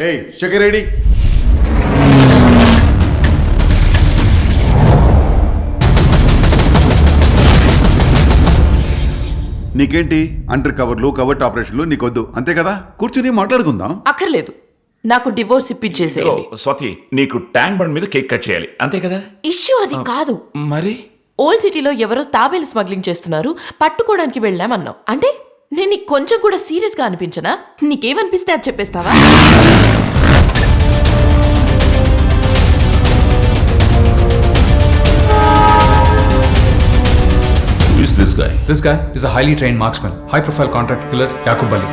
ఏయ్ శేఖర్ రెడ్డి, నీకేంటి అండర్ కవర్లు కవర్ట్ ఆపరేషన్లు నీకొద్దు అంతే కదా? కూర్చుని మాట్లాడుకుందాం. అక్కర్లేదు, నాకు డివోర్స్ ఇప్పించేసేయండి. స్వాతి, నీకు ట్యాంక్ బండ్ మీద కేక్ కట్ చేయాలి అంతే కదా? ఇష్యూ అది కాదు. మరి ఓల్డ్ సిటీలో ఎవరో తాబేలు స్మగ్లింగ్ చేస్తున్నారు, పట్టుకోవడానికి వెళ్ళామన్నావు. అంటే నేను నీకు కొంచెం కూడా సీరియస్ గా అనిపించనా? నీకేమనిపిస్తే అది చెప్పేస్తావా? Who is this guy? This guy is a highly trained marksman, high-profile contract killer, Yaqub Ali.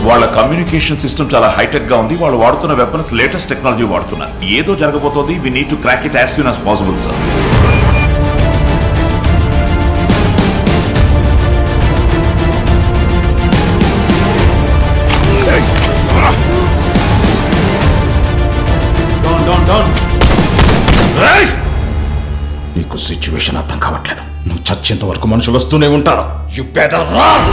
వాళ్ళ కమ్యూనికేషన్ సిస్టమ్ చాలా హైటెక్ గా ఉంది. వాళ్ళు వాడుతున్న వెపన్స్ లేటెస్ట్ టెక్నాలజీ వాడుతున్నారు. ఏదో జరగబోతోంది. We need to crack it as soon as possible sir. నీకు సిచ్యువేషన్ అర్థం కావట్లేదు. నువ్వు చచ్చేంత వరకు మనుషులు వస్తూనే ఉంటారు. You better run.